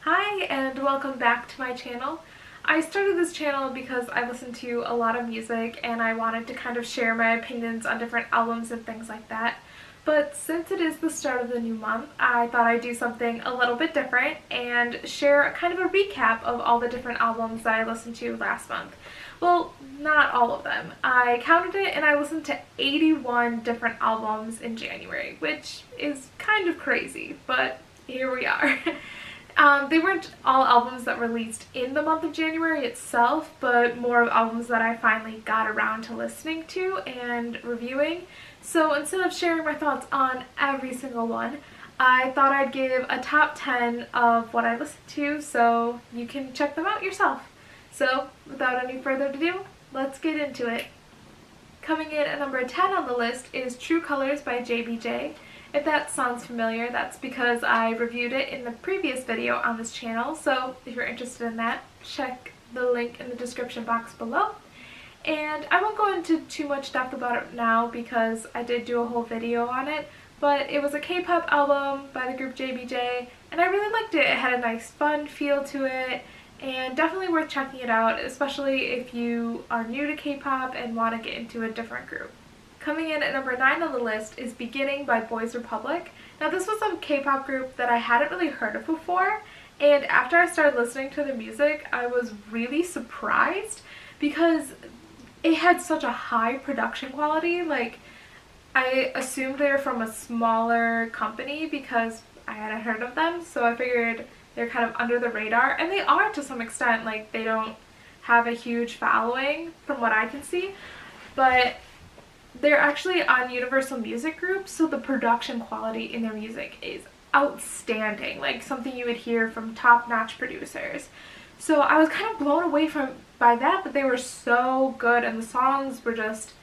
Hi and welcome back to my channel. I started this channel because I listen to a lot of music and I wanted to kind of share my opinions on different albums and things like that. But since it is the start of the new month, I thought I'd do something a little bit different and share a kind of a recap of all the different albums that I listened to last month. Well, not all of them. I counted it and I listened to 81 different albums in January, which is kind of crazy, but here we are. They weren't all albums that were released in the month of January itself, but more of albums that I finally got around to listening to and reviewing. So instead of sharing my thoughts on every single one, I thought I'd give a top 10 of what I listened to so you can check them out yourself. So without any further ado, let's get into it. Coming in at number 10 on the list is True Colors by JBJ. If that sounds familiar, that's because I reviewed it in the previous video on this channel, so if you're interested in that, check the link in the description box below. And I won't go into too much depth about it now because I did do a whole video on it, but it was a K-pop album by the group JBJ, and I really liked it. It had a nice fun feel to it, and definitely worth checking it out, especially if you are new to K-pop and want to get into a different group. Coming in at number 9 on the list is Beginning by Boys Republic. Now this was a K-pop group that I hadn't really heard of before, and after I started listening to the music I was really surprised because it had such a high production quality. Like, I assumed they were from a smaller company because I hadn't heard of them, so I figured they're kind of under the radar, and they are to some extent. Like, they don't have a huge following from what I can see, but they're actually on Universal Music Group, so the production quality in their music is outstanding, like something you would hear from top-notch producers. So I was kind of blown away by that they were so good, and the songs were just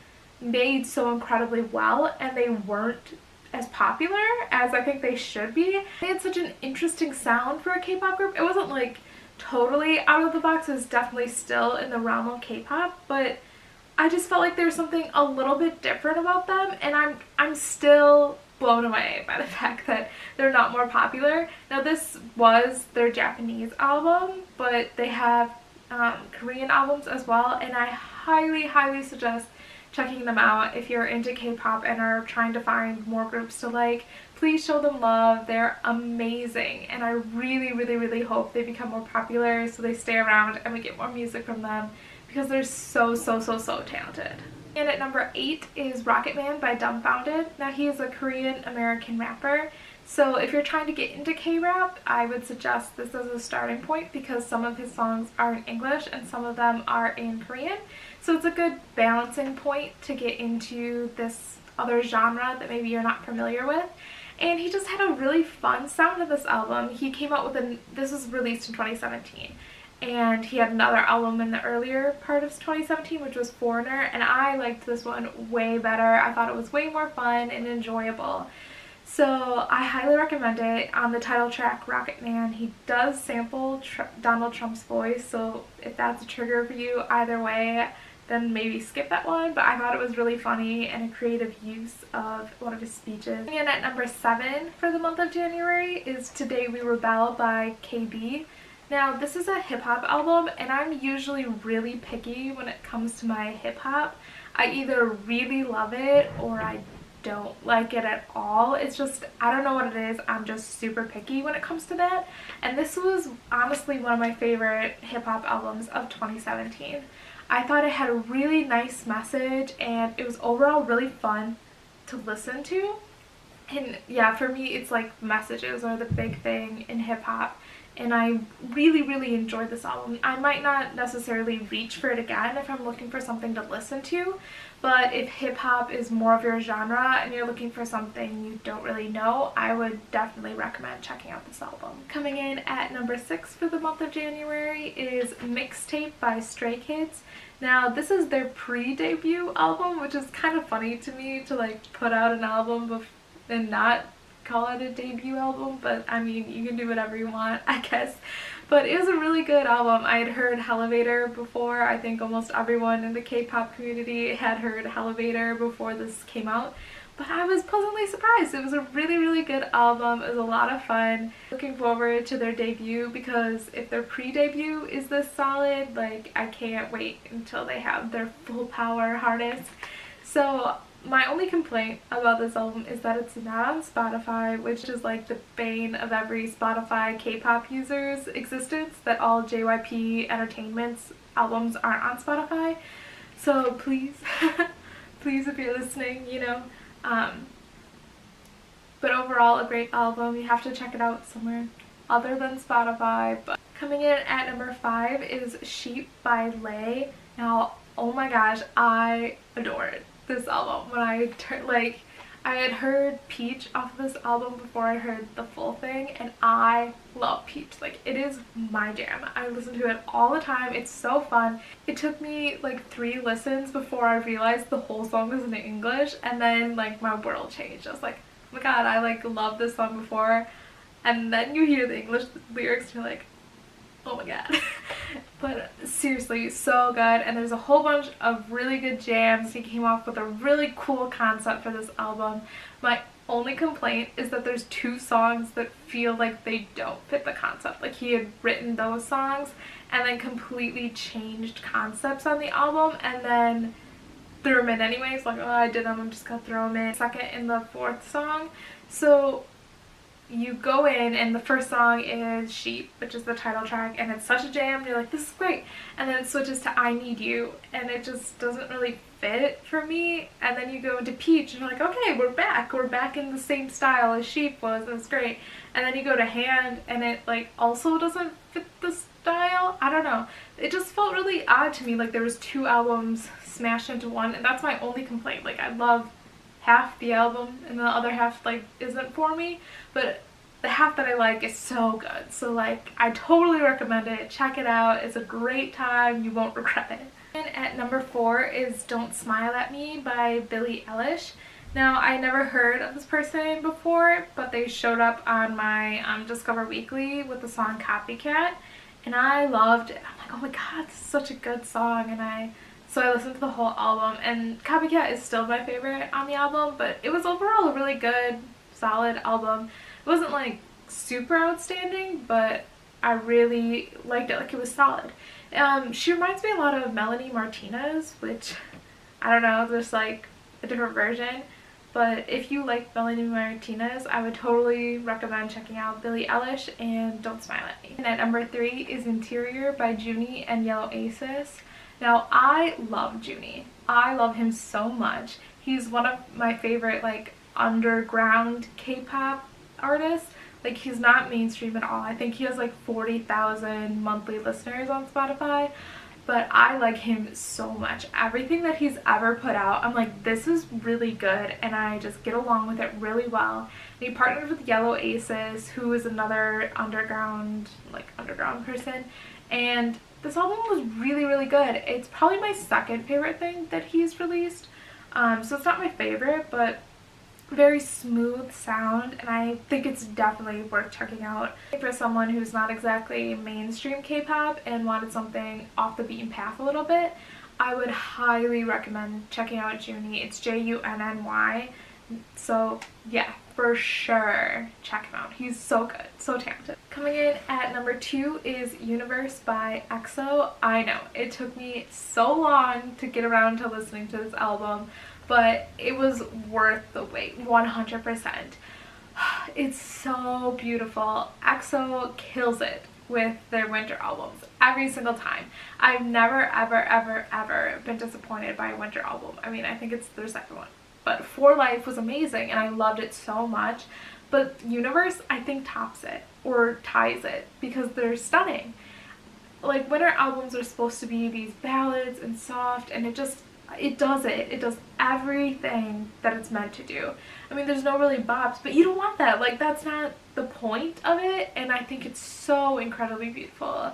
made so incredibly well, and they weren't as popular as I think they should be. They had such an interesting sound for a K-pop group. It wasn't like totally out of the box, it was definitely still in the realm of K-pop, but I just felt like there was something a little bit different about them, and I'm still blown away by the fact that they're not more popular. Now this was their Japanese album, but they have Korean albums as well, and I highly suggest checking them out if you're into K-pop and are trying to find more groups to like. Please show them love. They're amazing, and I really hope they become more popular so they stay around and we get more music from them, because they're so talented. And at number 8 is Rocket Man by Dumbfounded. Now he is a Korean American rapper, so if you're trying to get into K-rap, I would suggest this as a starting point because some of his songs are in English and some of them are in Korean. So it's a good balancing point to get into this other genre that maybe you're not familiar with. And he just had a really fun sound to this album. He came out with this was released in 2017. And he had another album in the earlier part of 2017, which was Foreigner, and I liked this one way better. I thought it was way more fun and enjoyable. So I highly recommend it. On the title track, Rocket Man, he does sample Donald Trump's voice, so if that's a trigger for you either way, then maybe skip that one, but I thought it was really funny and a creative use of one of his speeches. And at number 7 for the month of January is Today We Rebel by KB. Now this is a hip-hop album, and I'm usually really picky when it comes to my hip-hop. I either really love it or I don't like it at all. It's just, I don't know what it is, I'm just super picky when it comes to that. And this was honestly one of my favorite hip-hop albums of 2017. I thought it had a really nice message, and it was overall really fun to listen to. And yeah, for me it's like messages are the big thing in hip-hop, and I really enjoyed this album. I might not necessarily reach for it again if I'm looking for something to listen to, but if hip-hop is more of your genre and you're looking for something you don't really know, I would definitely recommend checking out this album. Coming in at number 6 for the month of January is Mixtape by Stray Kids. Now this is their pre-debut album, which is kind of funny to me to like put out an album and not call it a debut album, but I mean, you can do whatever you want, I guess. But it was a really good album. I had heard Elevator before. I think almost everyone in the K-pop community had heard Elevator before this came out, but I was pleasantly surprised. It was a really, really good album. It was a lot of fun. Looking forward to their debut, because if their pre-debut is this solid, like, I can't wait until they have their full power hardest. So my only complaint about this album is that it's not on Spotify, which is like the bane of every Spotify K-pop user's existence, that all JYP Entertainment's albums aren't on Spotify. So please, please, if you're listening, you know. But overall, a great album. You have to check it out somewhere other than Spotify. But coming in at number 5 is Sheep by Lay. Now, oh my gosh, I adored this album. When I had heard Peach off of this album before I heard the full thing, and I love Peach. Like, it is my jam. I listen to it all the time. It's so fun. It took me like 3 listens before I realized the whole song was in English, and then like my world changed. I was like, oh my god, I like loved this song before, and then you hear the English lyrics and you're like, oh my god. But seriously, so good, and there's a whole bunch of really good jams. He came off with a really cool concept for this album. My only complaint is that there's 2 songs that feel like they don't fit the concept. Like, he had written those songs and then completely changed concepts on the album and then threw them in anyways. Like, oh, I did them, I'm just gonna throw them in. Second and the 4th song. So you go in and the first song is Sheep, which is the title track, and it's such a jam, and you're like, this is great. And then it switches to I Need You, and it just doesn't really fit for me. And then you go into Peach and you're like, okay, we're back in the same style as Sheep was, and it's great. And then you go to Hand and it like also doesn't fit the style. I don't know, it just felt really odd to me, like there was 2 albums smashed into one, and that's my only complaint. Like, I love half the album and the other half like isn't for me, but the half that I like is so good. So like, I totally recommend it. Check it out. It's a great time. You won't regret it. And at number 4 is Don't Smile at Me by Billie Eilish. Now, I never heard of this person before, but they showed up on my Discover Weekly with the song Copycat, and I loved it. I'm like, oh my god, this is such a good song. And so I listened to the whole album, and Copycat is still my favorite on the album, but it was overall a really good, solid album. It wasn't like super outstanding, but I really liked it. Like, it was solid. She reminds me a lot of Melanie Martinez, which, I don't know, just like a different version. But if you like Melanie Martinez, I would totally recommend checking out Billie Eilish and Don't Smile at Me. And at number 3 is Interior by Junie and Yellow Aces. Now, I love Junie. I love him so much. He's one of my favorite like underground K-pop artists. Like, he's not mainstream at all. I think he has like 40,000 monthly listeners on Spotify, but I like him so much. Everything that he's ever put out, I'm like, this is really good, and I just get along with it really well. And he partnered with Yellow Aces, who is another underground person, and this album was really, really good. It's probably my second favorite thing that he's released. So it's not my favorite, but very smooth sound, and I think it's definitely worth checking out. For someone who's not exactly mainstream K-pop and wanted something off the beaten path a little bit, I would highly recommend checking out Junie. It's Junny. So yeah, for sure check him out. He's so good, so talented. Coming in at number 2 is Universe by EXO. I know, it took me so long to get around to listening to this album, but it was worth the wait, 100%. It's so beautiful. EXO kills it with their winter albums every single time. I've never, ever been disappointed by a winter album. I mean, I think it's their second one. But For Life was amazing, and I loved it so much. But Universe, I think, tops it, or ties it, because they're stunning. Like, winter albums are supposed to be these ballads and soft, and it does it. It does everything that it's meant to do. I mean, there's no really bops, but you don't want that. Like, that's not the point of it, and I think it's so incredibly beautiful.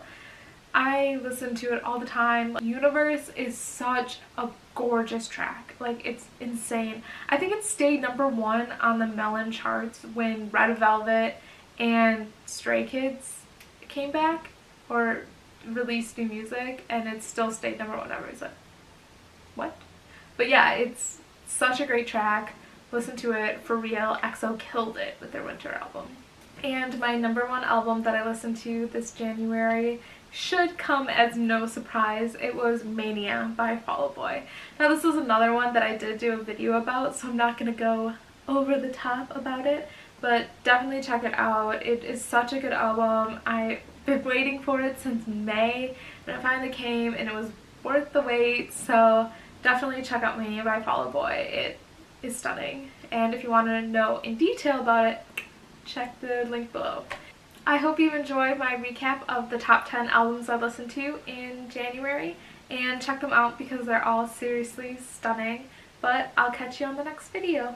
I listen to it all the time. Universe is such a gorgeous track. Like, it's insane. I think it stayed number 1 on the Melon charts when Red Velvet and Stray Kids came back or released new music, and it still stayed number 1 ever. So what? But yeah, it's such a great track. listen to it for real. EXO killed it with their winter album. And my #1 album that I listened to this January should come as no surprise. It was Mania by Fall Out Boy. Now this is another one that I did do a video about, so I'm not going to go over the top about it, but definitely check it out. It is such a good album. I've been waiting for it since May, and it finally came, and it was worth the wait, so definitely check out Mania by Fall Out Boy. It is stunning, and if you want to know in detail about it, check the link below. I hope you enjoyed my recap of the top 10 albums I listened to in January, and check them out because they're all seriously stunning. But I'll catch you on the next video.